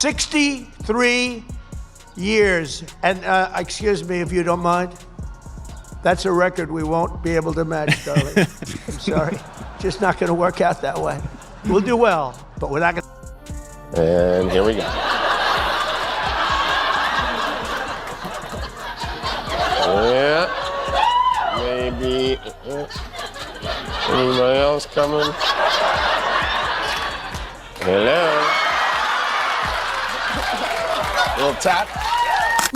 63 years. And excuse me if you don't mind. That's a record we won't be able to match, darling. I'm sorry. Just not going to work out that way. We'll do well, but we're not going to. And here we go. Yeah. Maybe. Anybody else coming? Hello. Little tap.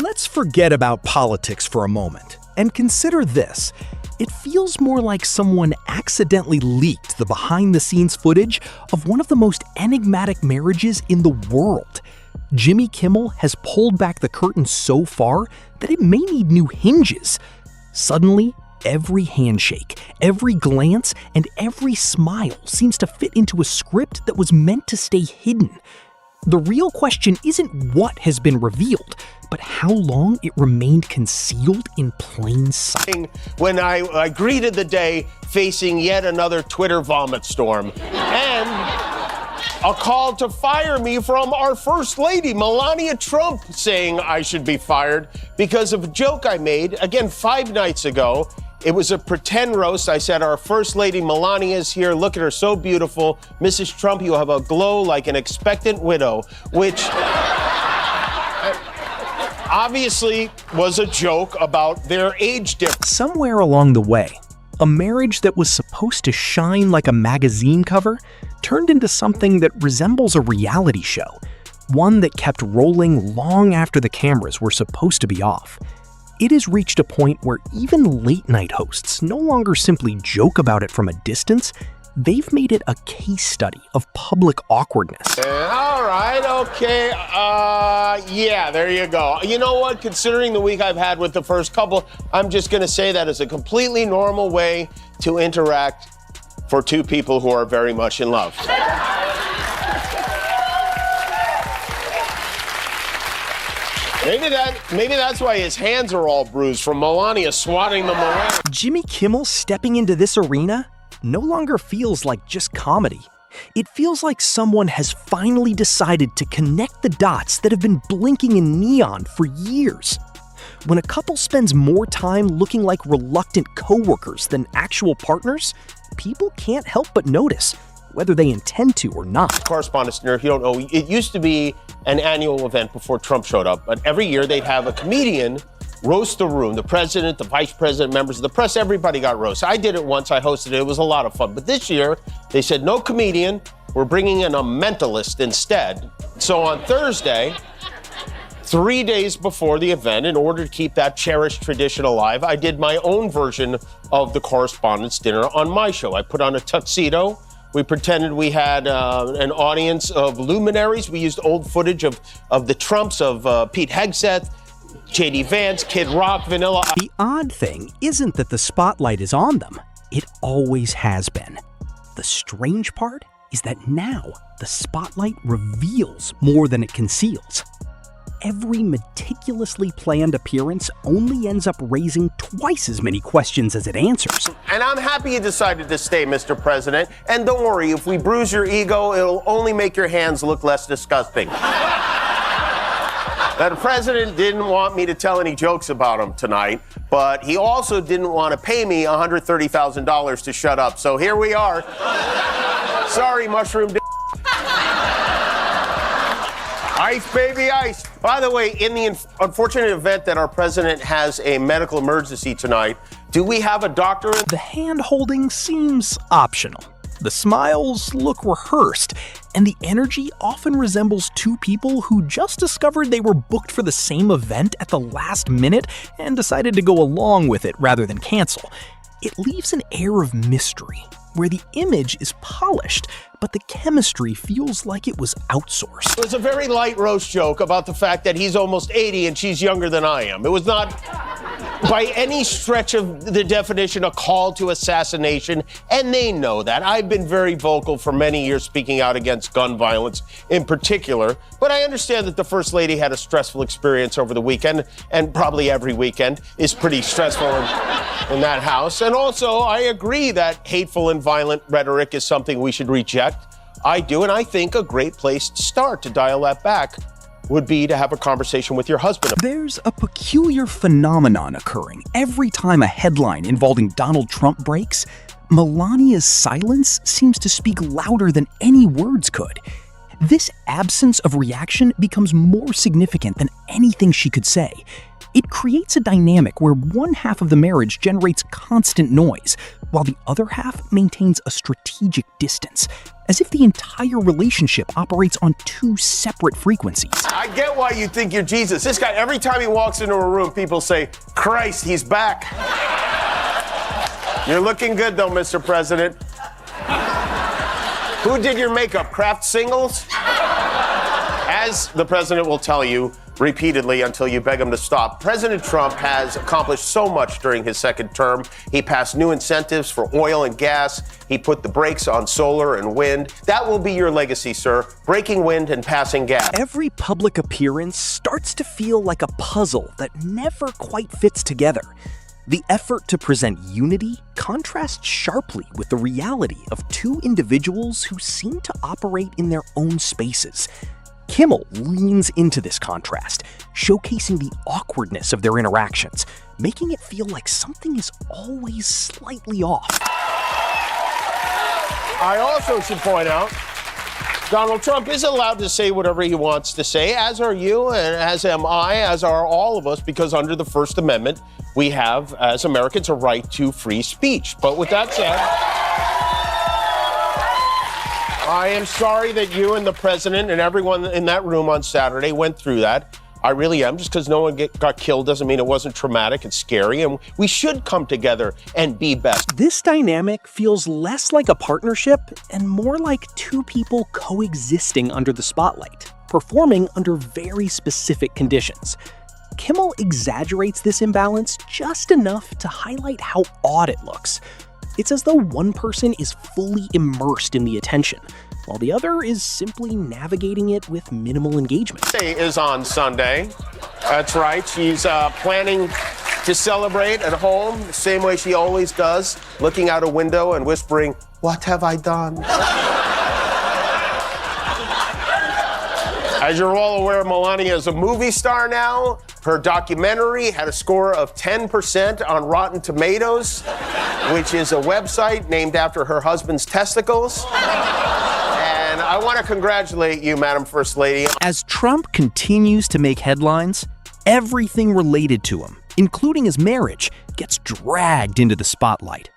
Let's forget about politics for a moment and consider this. It feels more like someone accidentally leaked the behind-the-scenes footage of one of the most enigmatic marriages in the world. Jimmy Kimmel has pulled back the curtain so far that it may need new hinges. Suddenly, every handshake, every glance, and every smile seems to fit into a script that was meant to stay hidden. The real question isn't what has been revealed, but how long it remained concealed in plain sight. When I greeted the day facing yet another Twitter vomit storm, and a call to fire me from our First Lady, Melania Trump, saying I should be fired because of a joke I made, again, 5 nights ago. It was a pretend roast. I said, our First Lady Melania is here. Look at her, so beautiful. Mrs. Trump, you have a glow like an expectant widow, which obviously was a joke about their age difference. Somewhere along the way, a marriage that was supposed to shine like a magazine cover turned into something that resembles a reality show, one that kept rolling long after the cameras were supposed to be off. It has reached a point where even late-night hosts no longer simply joke about it from a distance. They've made it a case study of public awkwardness. All right, okay, yeah, there you go. You know what? Considering the week I've had with the first couple, I'm just going to say that is a completely normal way to interact for two people who are very much in love. Maybe that's why his hands are all bruised from Melania swatting them away. Jimmy Kimmel stepping into this arena no longer feels like just comedy. It feels like someone has finally decided to connect the dots that have been blinking in neon for years. When a couple spends more time looking like reluctant coworkers than actual partners, people can't help but notice, whether they intend to or not. Correspondence, if you don't know, it used to be an annual event before Trump showed up, but every year they'd have a comedian roast the room. The president, the vice president, members of the press, everybody got roasted. I did it once, I hosted it, it was a lot of fun. But this year, they said no comedian, we're bringing in a mentalist instead. So on Thursday, 3 days before the event, in order to keep that cherished tradition alive, I did my own version of the Correspondence Dinner on my show. I put on a tuxedo. We pretended we had an audience of luminaries. We used old footage of the Trumps, of Pete Hegseth, J.D. Vance, Kid Rock, Vanilla. The odd thing isn't that the spotlight is on them. It always has been. The strange part is that now the spotlight reveals more than it conceals. Every meticulously planned appearance only ends up raising twice as many questions as it answers. And I'm happy you decided to stay, Mr. President. And don't worry, if we bruise your ego, it'll only make your hands look less disgusting. The president didn't want me to tell any jokes about him tonight, but he also didn't want to pay me $130,000 to shut up. So here we are. Sorry, mushroom. Ice, baby, ice. By the way, in the unfortunate event that our president has a medical emergency tonight, do we have a doctor? The hand-holding seems optional. The smiles look rehearsed, and the energy often resembles two people who just discovered they were booked for the same event at the last minute and decided to go along with it rather than cancel. It leaves an air of mystery, where the image is polished, but the chemistry feels like it was outsourced. It was a very light roast joke about the fact that he's almost 80 and she's younger than I am. It was not, by any stretch of the definition, a call to assassination, and they know that. I've been very vocal for many years speaking out against gun violence in particular, but I understand that the First Lady had a stressful experience over the weekend, and probably every weekend is pretty stressful in that house. And also, I agree that hateful and violent rhetoric is something we should reject. I do, and I think a great place to start to dial that back would be to have a conversation with your husband. There's a peculiar phenomenon occurring every time a headline involving Donald Trump breaks. Melania's silence seems to speak louder than any words could. This absence of reaction becomes more significant than anything she could say. It creates a dynamic where one half of the marriage generates constant noise, while the other half maintains a strategic distance, as if the entire relationship operates on two separate frequencies. I get why you think you're Jesus. This guy, every time he walks into a room, people say, Christ, he's back. You're looking good, though, Mr. President. Who did your makeup? Kraft Singles? As the president will tell you repeatedly until you beg him to stop, President Trump has accomplished so much during his second term. He passed new incentives for oil and gas. He put the brakes on solar and wind. That will be your legacy, sir. Breaking wind and passing gas. Every public appearance starts to feel like a puzzle that never quite fits together. The effort to present unity contrasts sharply with the reality of two individuals who seem to operate in their own spaces. Kimmel leans into this contrast, showcasing the awkwardness of their interactions, making it feel like something is always slightly off. I also should point out, Donald Trump is allowed to say whatever he wants to say, as are you, and as am I, as are all of us, because under the First Amendment, we have, as Americans, a right to free speech. But with that said, I am sorry that you and the president and everyone in that room on Saturday went through that. I really am. Just because no one got killed doesn't mean it wasn't traumatic and scary, and we should come together and be best. This dynamic feels less like a partnership and more like two people coexisting under the spotlight, performing under very specific conditions. Kimmel exaggerates this imbalance just enough to highlight how odd it looks. It's as though one person is fully immersed in the attention, while the other is simply navigating it with minimal engagement. Today is on Sunday. That's right. She's planning to celebrate at home the same way she always does, looking out a window and whispering, "What have I done?" As you're all aware, Melania is a movie star now. Her documentary had a score of 10% on Rotten Tomatoes, which is a website named after her husband's testicles. And I want to congratulate you, Madam First Lady. As Trump continues to make headlines, everything related to him, including his marriage, gets dragged into the spotlight.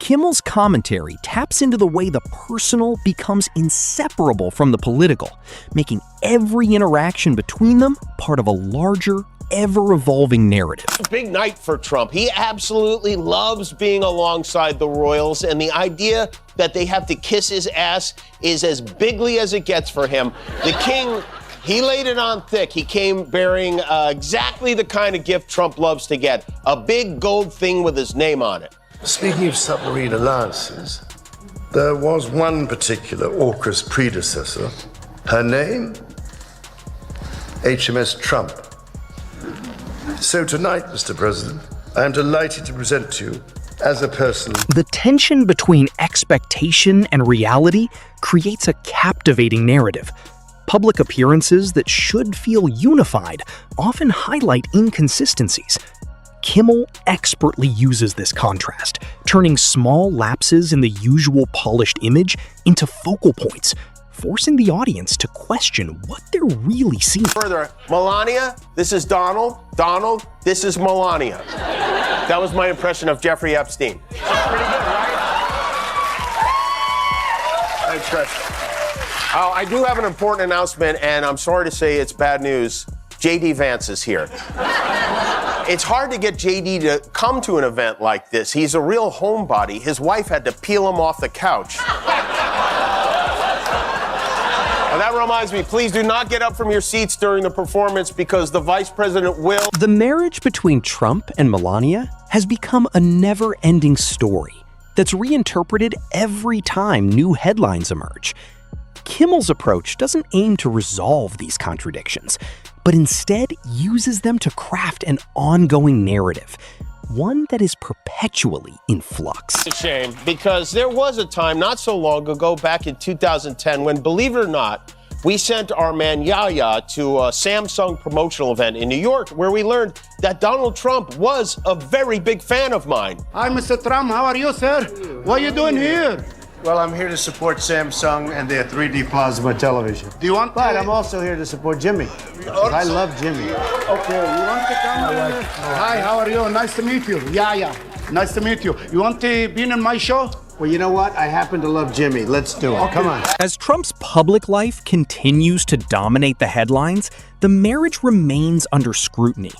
Kimmel's commentary taps into the way the personal becomes inseparable from the political, making every interaction between them part of a larger, ever-evolving narrative. Big night for Trump. He absolutely loves being alongside the royals, and the idea that they have to kiss his ass is as bigly as it gets for him. The king, he laid it on thick. He came bearing exactly the kind of gift Trump loves to get, a big gold thing with his name on it. Speaking of submarine alliances, there was one particular AUKUS predecessor. Her name? HMS Trump. So tonight, Mr. President, I am delighted to present to you as a person. The tension between expectation and reality creates a captivating narrative. Public appearances that should feel unified often highlight inconsistencies. Kimmel expertly uses this contrast, turning small lapses in the usual polished image into focal points, forcing the audience to question what they're really seeing. Further, Melania, this is Donald. Donald, this is Melania. That was my impression of Jeffrey Epstein. Pretty good, right? Thanks, Chris. I do have an important announcement, and I'm sorry to say it's bad news. J.D. Vance is here. It's hard to get JD to come to an event like this. He's a real homebody. His wife had to peel him off the couch. And that reminds me, please do not get up from your seats during the performance because the vice president will. The marriage between Trump and Melania has become a never-ending story that's reinterpreted every time new headlines emerge. Kimmel's approach doesn't aim to resolve these contradictions, but instead uses them to craft an ongoing narrative, one that is perpetually in flux. It's a shame, because there was a time not so long ago, back in 2010, when, believe it or not, we sent our man Yaya to a Samsung promotional event in New York where we learned that Donald Trump was a very big fan of mine. Hi, Mr. Trump. How are you, sir? What are you doing here? Well, I'm here to support Samsung and their 3D plasma television. Do you want But I'm also here to support Jimmy. I love Jimmy. Okay, you want to come? Hi, how are you? Nice to meet you. Yeah. Nice to meet you. You want to be in my show? Well, you know what? I happen to love Jimmy. Let's do it. Come on. As Trump's public life continues to dominate the headlines, the marriage remains under scrutiny.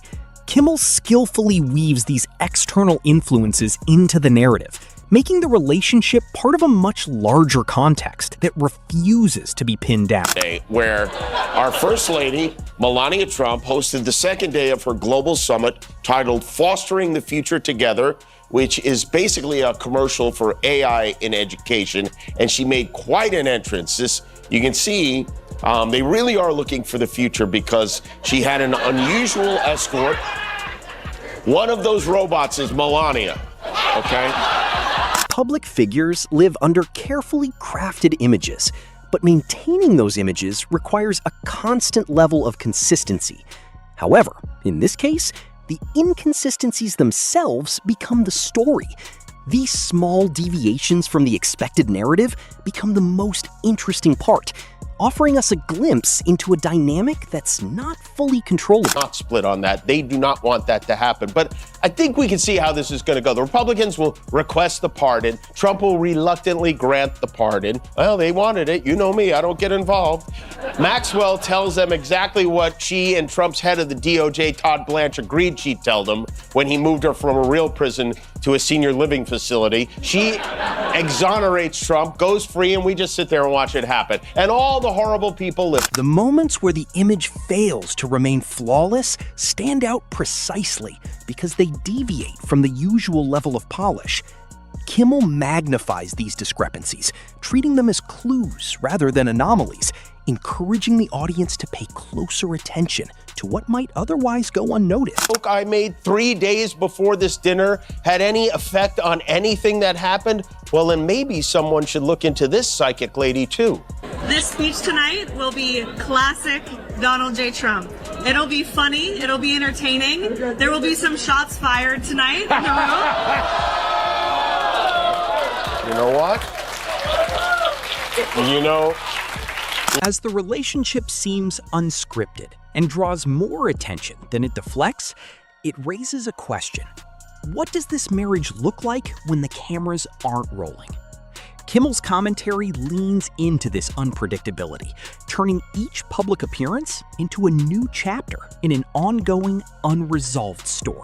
Kimmel skillfully weaves these external influences into the narrative, making the relationship part of a much larger context that refuses to be pinned down. Where our First Lady, Melania Trump, hosted the second day of her global summit titled Fostering the Future Together, which is basically a commercial for AI in education, and she made quite an entrance. You can see they really are looking for the future because she had an unusual escort. One of those robots is Melania, okay? Public figures live under carefully crafted images, but maintaining those images requires a constant level of consistency. However, in this case, the inconsistencies themselves become the story. These small deviations from the expected narrative become the most interesting part, offering us a glimpse into a dynamic that's not fully controllable. Not split on that. They do not want that to happen. But I think we can see how this is going to go. The Republicans will request the pardon. Trump will reluctantly grant the pardon. Well, they wanted it. You know me. I don't get involved. Maxwell tells them exactly what she and Trump's head of the DOJ, Todd Blanche, agreed she'd tell them when he moved her from a real prison to a senior living facility. She exonerates Trump, goes free, and we just sit there and watch it happen. And all the horrible people live. The moments where the image fails to remain flawless stand out precisely because they deviate from the usual level of polish. Kimmel magnifies these discrepancies, treating them as clues rather than anomalies, encouraging the audience to pay closer attention to what might otherwise go unnoticed. Joke I made 3 days before this dinner had any effect on anything that happened? Well, then maybe someone should look into this psychic lady too. This speech tonight will be classic Donald J. Trump. It'll be funny, it'll be entertaining. There will be some shots fired tonight in the room. You know what? You know, As the relationship seems unscripted and draws more attention than it deflects, it raises a question. What does this marriage look like when the cameras aren't rolling? Kimmel's commentary leans into this unpredictability, turning each public appearance into a new chapter in an ongoing, unresolved story.